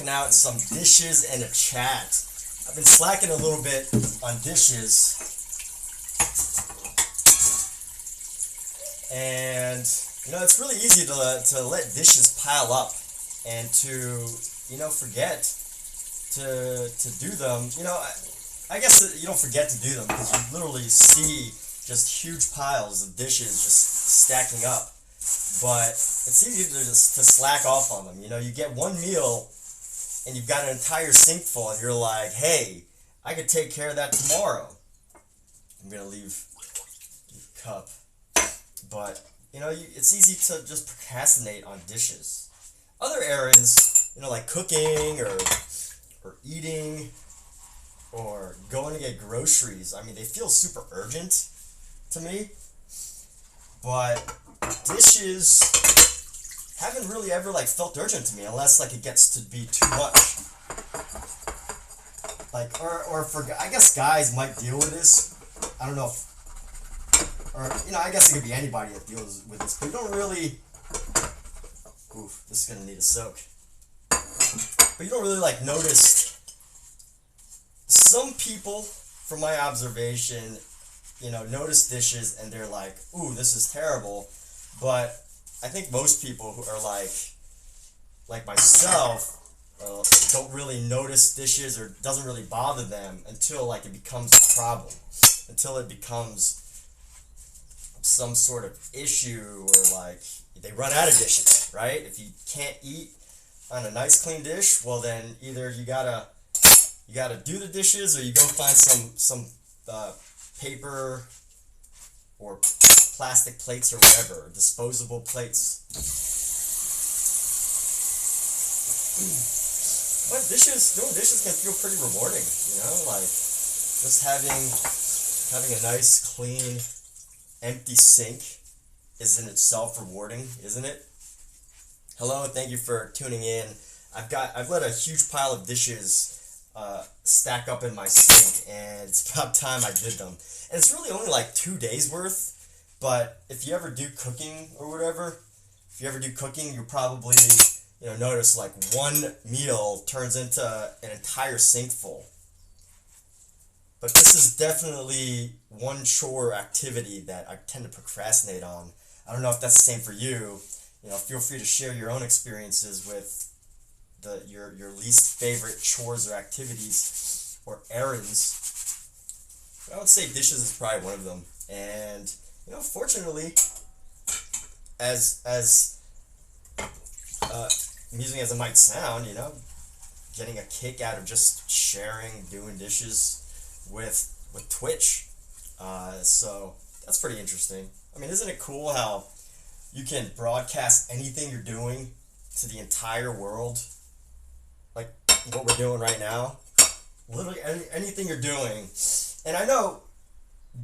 Out some dishes and a chat. I've been slacking a little bit on dishes, and it's really easy to let dishes pile up and to forget to do them. I guess that you don't forget to do them because you literally see just huge piles of dishes just stacking up. But it's easy to slack off on them. You get one meal and you've got an entire sink full, and you're like, hey, I could take care of that tomorrow. I'm gonna leave the cup, but it's easy to just procrastinate on dishes. Other errands, like cooking or eating or going to get groceries. I mean, they feel super urgent to me, but dishes haven't really ever felt urgent to me unless it gets to be too much. Or for I guess guys might deal with this. I don't know if, or I guess it could be anybody that deals with this, but you don't really. Oof, this is gonna need a soak. But you don't really notice. Some people, from my observation, notice dishes and they're like, ooh, this is terrible, but I think most people who are like myself don't really notice dishes or doesn't really bother them until it becomes a problem, until it becomes some sort of issue or they run out of dishes, right? If you can't eat on a nice clean dish, well then either you gotta do the dishes or you go find some paper or plastic plates or whatever, disposable plates. But doing dishes can feel pretty rewarding, just having a nice, clean, empty sink is in itself rewarding, isn't it? Hello, thank you for tuning in. I've let a huge pile of dishes stack up in my sink, and it's about time I did them. And it's really only 2 days worth. But if you ever do cooking or whatever, you probably notice one meal turns into an entire sink full. But this is definitely one chore activity that I tend to procrastinate on. I don't know if that's the same for you. Feel free to share your own experiences with your least favorite chores or activities or errands. But I would say dishes is probably one of them. And fortunately, as amusing as it might sound, getting a kick out of just sharing, doing dishes with Twitch. So that's pretty interesting. I mean, isn't it cool how you can broadcast anything you're doing to the entire world? Like what we're doing right now. Literally anything you're doing. And I know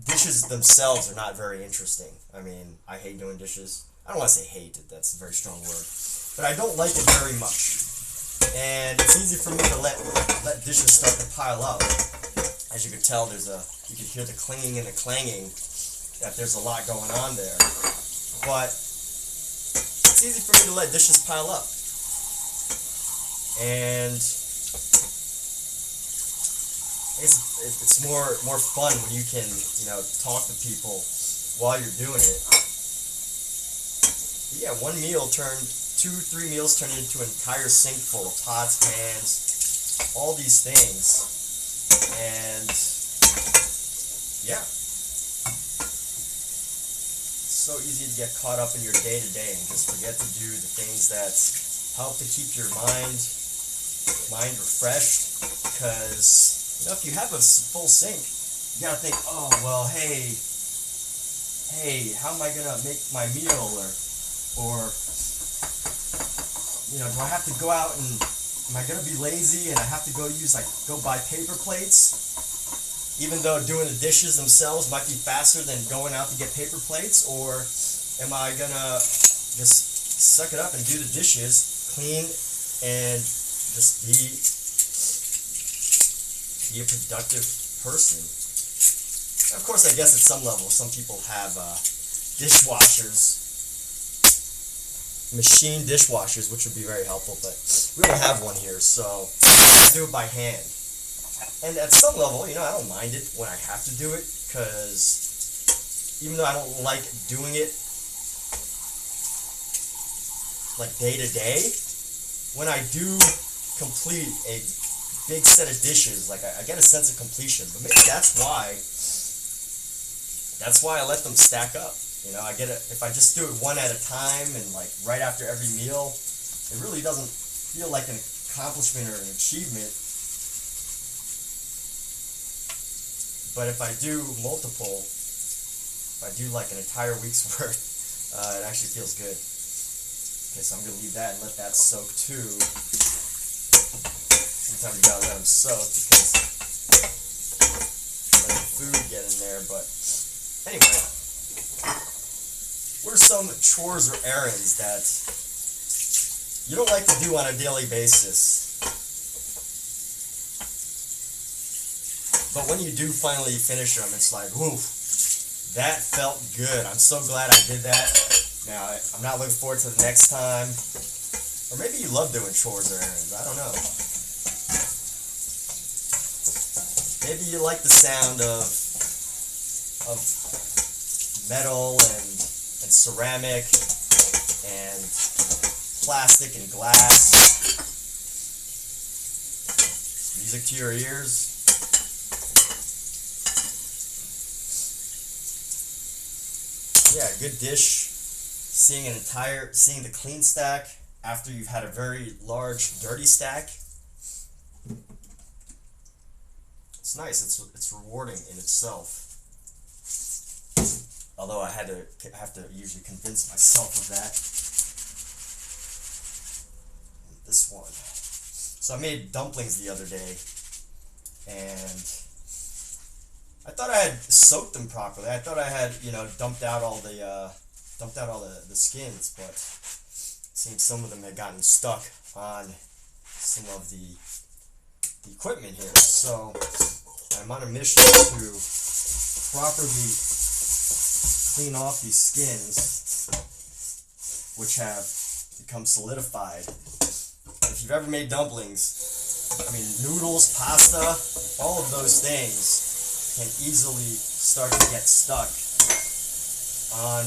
dishes themselves are not very interesting. I mean, I hate doing dishes. I don't want to say hate, that's a very strong word. But I don't like it very much. And it's easy for me to let dishes start to pile up. As you can tell, you can hear the clinging and the clanging, that there's a lot going on there. But it's easy for me to let dishes pile up. And it's more fun when you can talk to people while you're doing it. But yeah, 2-3 meals turned into an entire sink full of pots, pans, all these things, and yeah, it's so easy to get caught up in your day to day and just forget to do the things that help to keep your mind refreshed. Because if you have a full sink, you gotta think, oh well, hey, how am I gonna make my meal, or do I have to go out and am I gonna be lazy and I have to go buy paper plates, even though doing the dishes themselves might be faster than going out to get paper plates? Or am I gonna just suck it up and do the dishes, clean, and just be a productive person? Of course, I guess at some level, some people have dishwashers. machine dishwashers, which would be very helpful, but we don't have one here, so I do it by hand. And at some level, I don't mind it when I have to do it, because even though I don't like doing it like day to day, when I do complete a big set of dishes, like I get a sense of completion. But maybe that's why I let them stack up. I get it if I just do it one at a time and like right after every meal, it really doesn't feel like an accomplishment or an achievement. But if I do multiple, if I do like an entire week's worth, it actually feels good. Okay, so I'm gonna leave that and let that soak too. Sometimes you gotta let them soak because let the food get in there. But anyway, what are some chores or errands that you don't like to do on a daily basis, but when you do finally finish them, it's like, whew, that felt good. I'm so glad I did that. Now, I'm not looking forward to the next time. Or maybe you love doing chores or errands. I don't know. Maybe you like the sound of metal and ceramic and plastic and glass. Music to your ears. Yeah, a good dish. Seeing the clean stack after you've had a very large dirty stack. It's nice. It's rewarding in itself. Although I have to usually convince myself of that. This one. So I made dumplings the other day, and I thought I had soaked them properly. I thought I had dumped out all the skins, but it seems some of them had gotten stuck on some of the equipment here. So I'm on a mission to properly clean off these skins, which have become solidified. If you've ever made dumplings, noodles, pasta, all of those things can easily start to get stuck on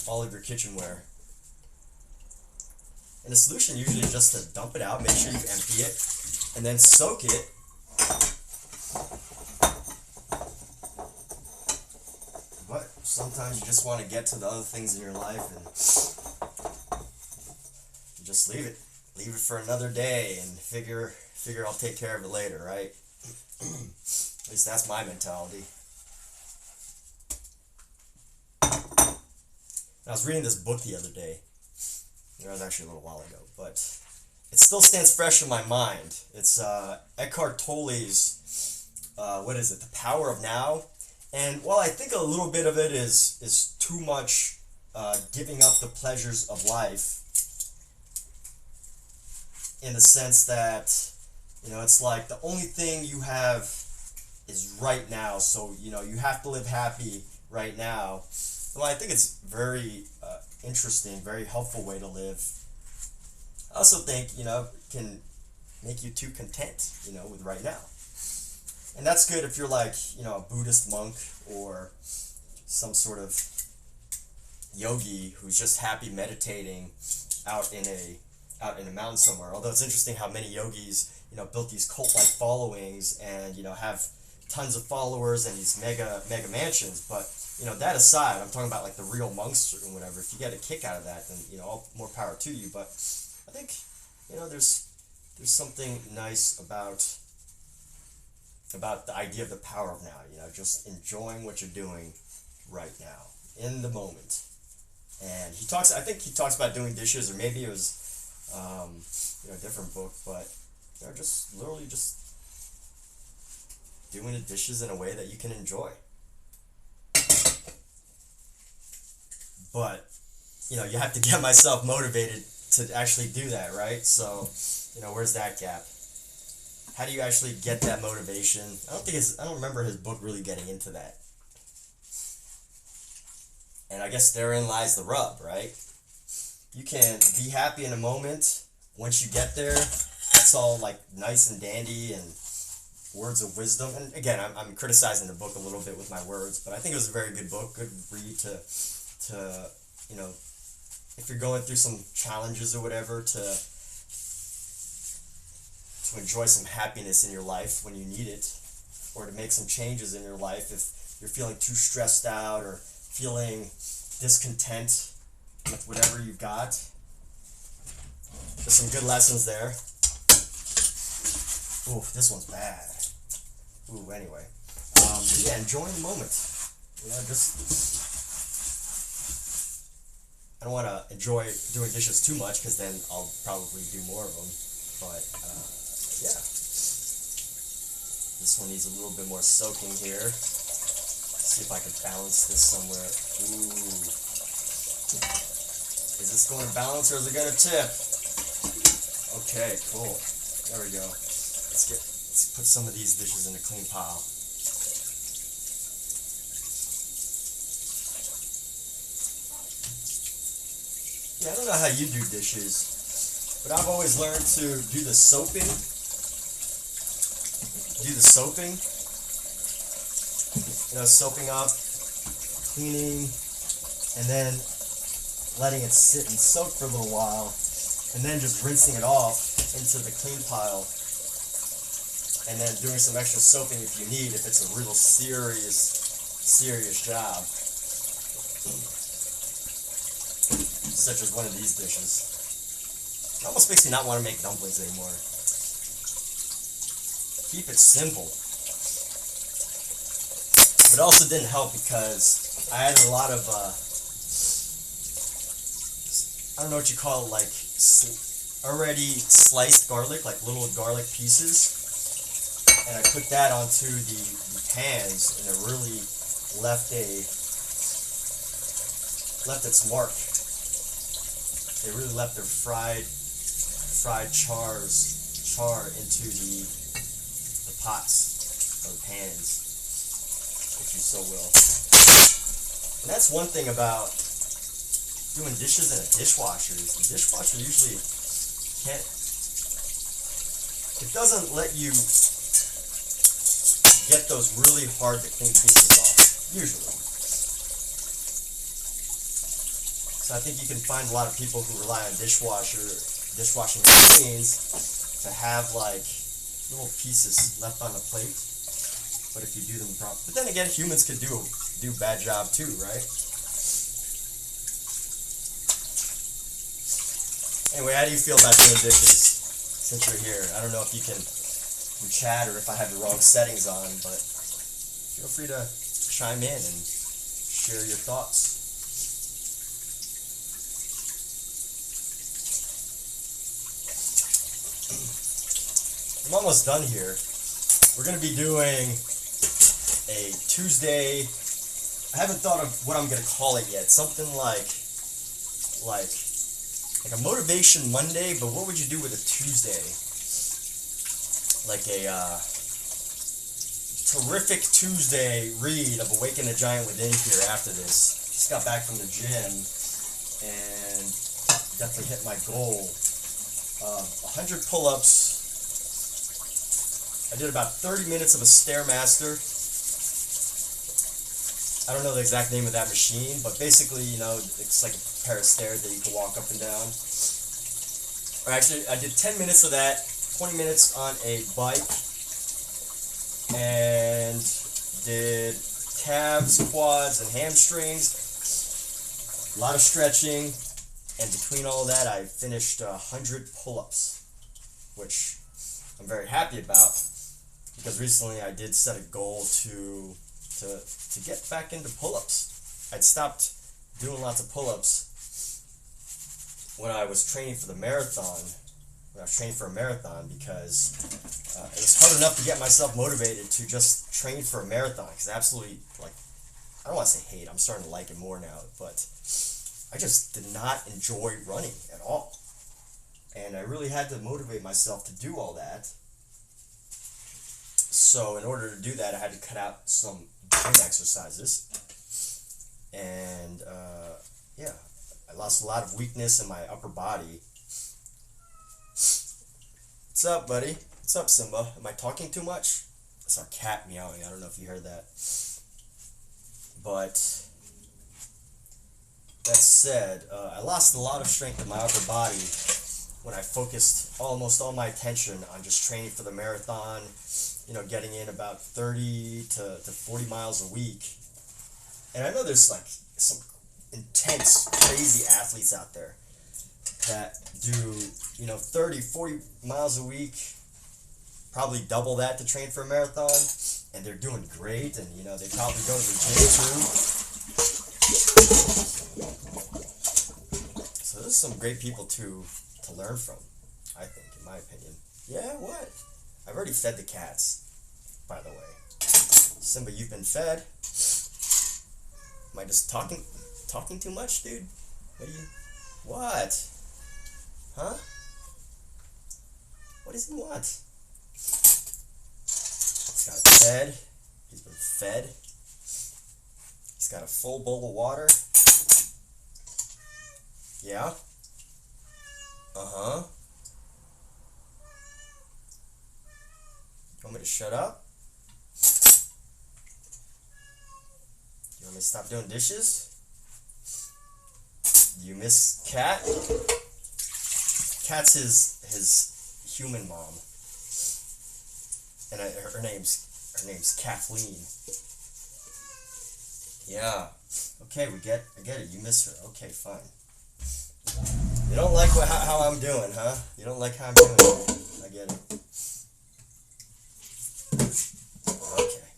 all of your kitchenware. And the solution usually is just to dump it out, make sure you empty it, and then soak it. But sometimes you just want to get to the other things in your life and you just leave it. Leave it for another day and figure I'll take care of it later, right? At least that's my mentality. I was reading this book the other day. It was actually a little while ago, but it still stands fresh in my mind. It's Eckhart Tolle's, The Power of Now. And while I think a little bit of it is too much giving up the pleasures of life, in the sense that, it's like the only thing you have is right now, so, you have to live happy right now. Well, I think it's very interesting, very helpful way to live. I also think, it can make you too content, with right now. And that's good if you're like, a Buddhist monk or some sort of yogi who's just happy meditating out in a mountain somewhere. Although it's interesting how many yogis, built these cult-like followings and, have tons of followers and these mega mansions. But, that aside, I'm talking about like the real monks or whatever. If you get a kick out of that, then, all more power to you. But I think, there's something nice about the idea of the power of now, just enjoying what you're doing right now, in the moment. And I think he talks about doing dishes, or maybe it was, a different book, but, just literally just doing the dishes in a way that you can enjoy. But, you have to get myself motivated to actually do that, right? So, where's that gap? How do you actually get that motivation? I don't remember his book really getting into that. And I guess therein lies the rub, right? you can be happy in a moment. Once you get there, it's all like nice and dandy and words of wisdom. And again, I'm criticizing the book a little bit with my words, but I think it was a very good book, good read to you know, if you're going through some challenges or whatever, to enjoy some happiness in your life when you need it, or to make some changes in your life if you're feeling too stressed out or feeling discontent with whatever you've got. There's some good lessons there. Ooh, this one's bad. Ooh, anyway. Yeah, enjoying the moment. You know, just... I don't want to enjoy doing dishes too much because then I'll probably do more of them. But, yeah. This one needs a little bit more soaking here. See if I can balance this somewhere. Ooh. Is this going to balance or is it going to tip? Okay, cool. There we go. Let's put some of these dishes in a clean pile. Yeah, I don't know how you do dishes, but I've always learned to do the soaping. You know, soaping up, cleaning, and then letting it sit and soak for a little while, and then just rinsing it off into the clean pile, and then doing some extra soaping if you need, if it's a real serious job, such as one of these dishes. It almost makes me not want to make dumplings anymore. Keep it simple. But it also didn't help because I added a lot of, I don't know what you call it, like already sliced garlic, like little garlic pieces. And I put that onto the pans, and it really left its mark. They really left their fried char into the pots or pans, if you so will. And that's one thing about doing dishes in a dishwasher, is the dishwasher usually it doesn't let you get those really hard to clean pieces off, usually. So I think you can find a lot of people who rely on dishwashing machines to have like little pieces left on the plate. But if you do them properly, but then again, humans could do a bad job too, right? Anyway, how do you feel about doing dishes since you're here? I don't know if you can chat or if I have the wrong settings on, but feel free to chime in and share your thoughts. I'm almost done here. We're going to be doing a Tuesday. I haven't thought of what I'm going to call it yet. Something like a Motivation Monday, but what would you do with a Tuesday? Like a terrific Tuesday read of Awaken the Giant Within here after this. Just got back from the gym and definitely hit my goal of 100 pull-ups. I did about 30 minutes of a Stairmaster. I don't know the exact name of that machine, but basically, you know, it's like a pair of stairs that you can walk up and down. Or actually, I did 10 minutes of that, 20 minutes on a bike, and did calves, quads, and hamstrings. A lot of stretching, and between all that, I finished 100 pull-ups, which I'm very happy about, because recently I did set a goal to get back into pull-ups. I'd stopped doing lots of pull-ups when I was training for the marathon. When I was training for a marathon, because it was hard enough to get myself motivated to just train for a marathon. Because absolutely, like, I don't want to say hate. I'm starting to like it more now, but I just did not enjoy running at all, and I really had to motivate myself to do all that. So in order to do that, I had to cut out some gym exercises, and yeah, I I lost a lot of weakness in my upper body. What's up, buddy? What's up, Simba? Am I talking too much? That's our cat meowing. I don't know if you heard that. But that said, I lost a lot of strength in my upper body when I focused almost all my attention on just training for the marathon, you know, getting in about 30 to 40 miles a week. And I know there's like some intense, crazy athletes out there that do, you know, 30, 40 miles a week, probably double that to train for a marathon, and they're doing great, and, you know, they probably go to the gym too. So there's some great people to learn from, I think, in my opinion. Yeah, what? I've already fed the cats, by the way. Simba, you've been fed. Am I just talking too much, dude? What? Huh? What does he want? He's got fed. He's been fed. He's got a full bowl of water. Yeah? Uh-huh. You want me to shut up? You want me to stop doing dishes? Do you miss Cat? Cat's his human mom, and her name's Kathleen. Yeah. Okay, I get it. You miss her. Okay, fine. You don't like how I'm doing, huh? You don't like how I'm doing. I get it. Okay.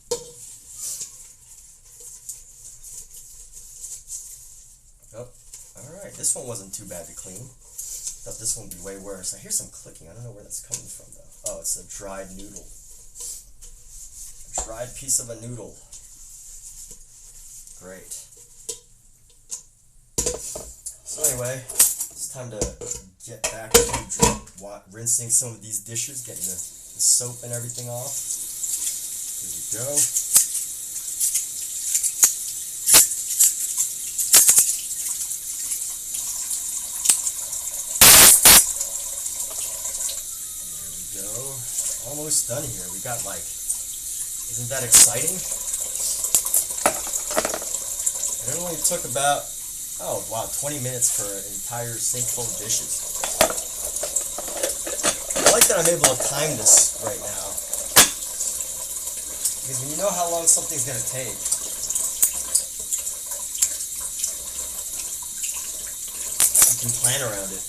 Oh, all right. This one wasn't too bad to clean. Thought this one would be way worse. I hear some clicking. I don't know where that's coming from though. Oh, it's a dried noodle. A dried piece of a noodle. Great. So anyway, it's time to get back to rinsing some of these dishes, getting the soap and everything off. Here we go. Almost done here. We got like, isn't that exciting? And it only took about, oh wow, 20 minutes for an entire sink full of dishes. I like that I'm able to time this right now. Because when you know how long something's going to take, you can plan around it.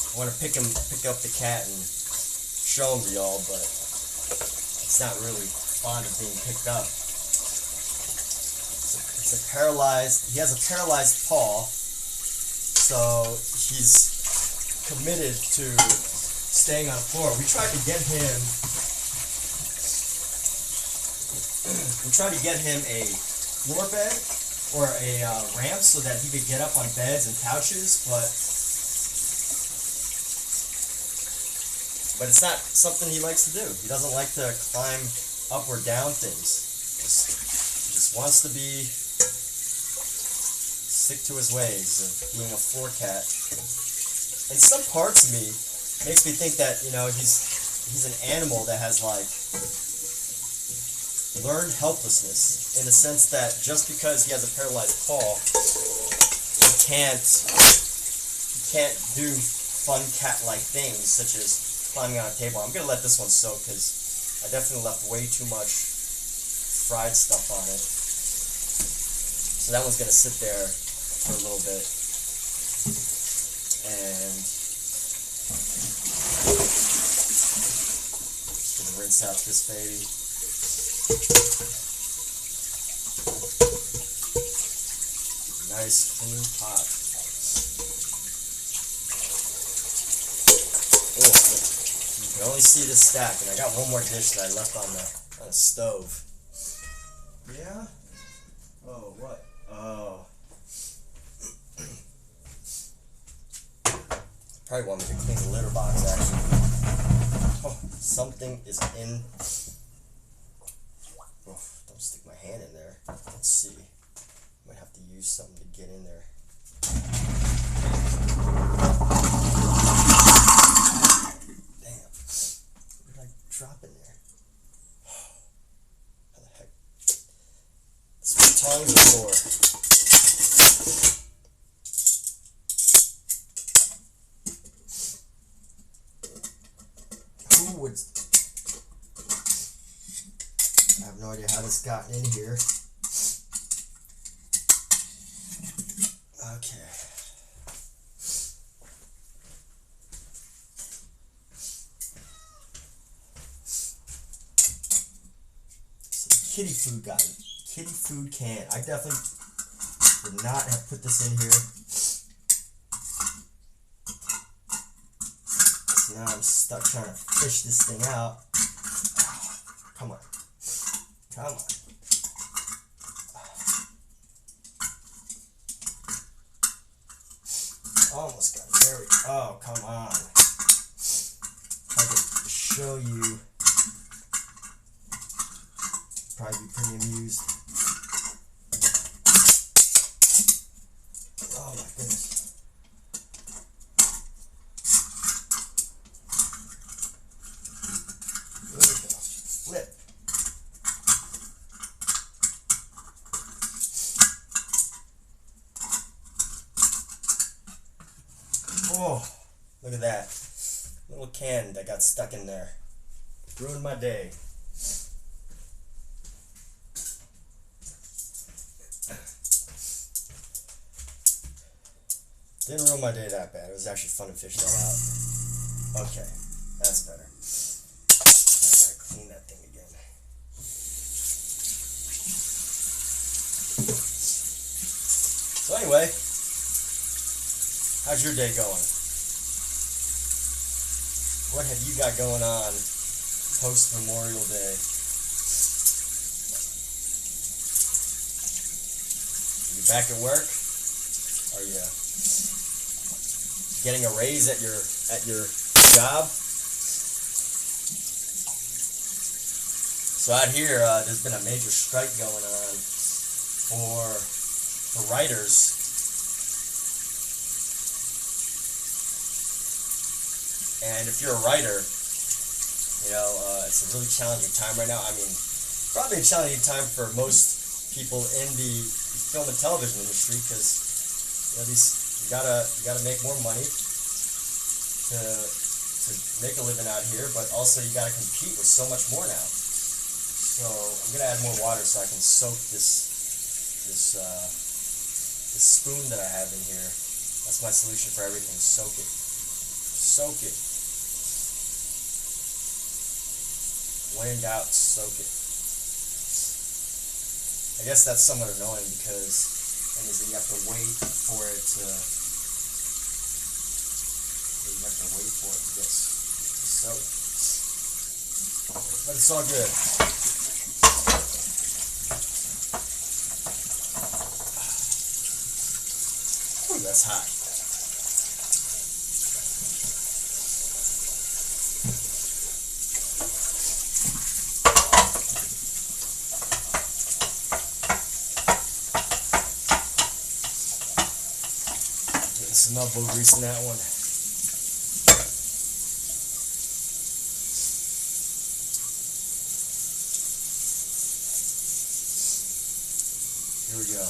I want to pick up the cat and show him to y'all, but it's not really fond of being picked up. He has a paralyzed paw, so he's committed to staying on the floor. We tried to get him a floor bed or a ramp so that he could get up on beds and couches, but it's not something he likes to do. He doesn't like to climb up or down things. He just wants to stick to his ways of being a floor cat. And some parts of me makes me think that, you know, he's an animal that has like learned helplessness, in the sense that just because he has a paralyzed paw, he can't do fun cat-like things such as climbing on a table. I'm going to let this one soak because I definitely left way too much fried stuff on it. So that one's going to sit there for a little bit. And just going to rinse out this baby. Nice clean pot. Oh, you can only see this stack, and I got one more dish that I left on the stove. Yeah? Oh, what? Oh. Probably want me to clean the litter box, actually. Oh, something is in. Oh, don't stick my hand in there. Let's see. Might have to use something to get in there. Damn. What did I drop in there? How the heck? This tongs are sore. I have no idea how this got in here. Okay. So the kitty food got it. Kitty food can. I definitely would not have put this in here. So now I'm stuck trying to fish this thing out. Come on. Come on. Almost got it. There we go. Oh, come on. If I could show you, probably be pretty amused. Oh my goodness. There we go. Flip. Oh, look at that. Little can that got stuck in there. Ruined my day. Didn't ruin my day that bad. It was actually fun to fish that out. Okay, that's better. I gotta clean that thing again. So anyway, how's your day going? What have you got going on post Memorial Day? Are you back at work? Are you getting a raise at your job? So out here, there's been a major strike going on for writers. And if you're a writer, you know, it's a really challenging time right now. I mean, probably a challenging time for most people in the film and television industry, because you know, you gotta make more money to make a living out here, but also you gotta compete with so much more now. So I'm gonna add more water so I can soak this spoon that I have in here. That's my solution for everything. Soak it. Soak it. When in doubt, soak it. I guess that's somewhat annoying because that means that you have to wait for it to. You have to wait for it to get soaked. But it's all good. Ooh, that's hot. Some elbow grease in that one. Here we go.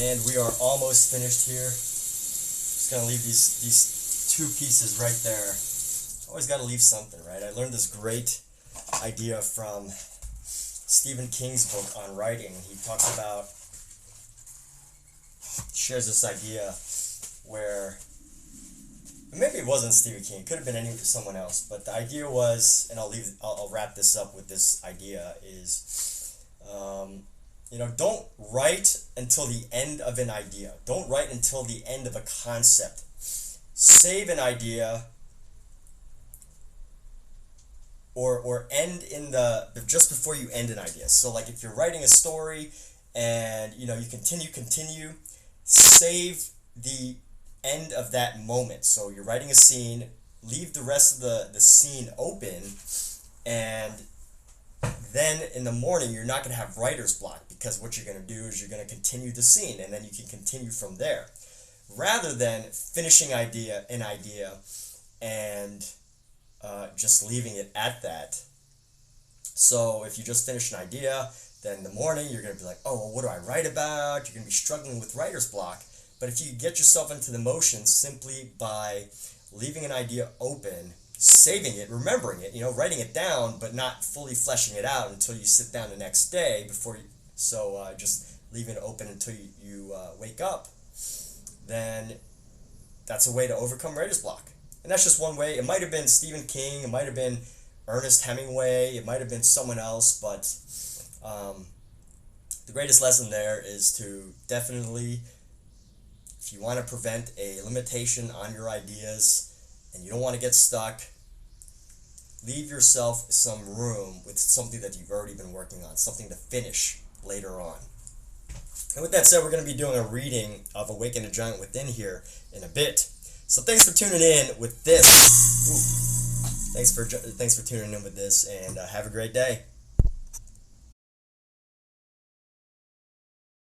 And we are almost finished here. Just gonna leave these two pieces right there. Always gotta leave something, right? I learned this great idea from Stephen King's book on writing. He talks about, shares this idea where, maybe it wasn't Stephen King, it could have been someone else, but the idea was, and I'll wrap this up with this idea, is don't write until the end of an idea. Don't write until the end of a concept. Save an idea, or end in the just before you end an idea. So like if you're writing a story and you continue, save the end of that moment. So you're writing a scene, leave the rest of the scene open, and then in the morning you're not going to have writer's block, because what you're going to do is you're going to continue the scene, and then you can continue from there, rather than finishing an idea and just leaving it at that. So if you just finish an idea, then in the morning you're going to be like, oh, well, what do I write about? You're going to be struggling with writer's block. But if you get yourself into the motion simply by leaving an idea open, saving it, remembering it, writing it down, but not fully fleshing it out until you sit down the next day just leaving it open until you wake up, then that's a way to overcome writer's block. And that's just one way. It might have been Stephen King, it might have been Ernest Hemingway, it might have been someone else, but the greatest lesson there is to definitely, if you want to prevent a limitation on your ideas and you don't want to get stuck, leave yourself some room with something that you've already been working on, something to finish later on. And with that said, we're going to be doing a reading of Awaken a Giant Within here in a bit. So thanks for tuning in with this. Thanks for tuning in with this, and have a great day.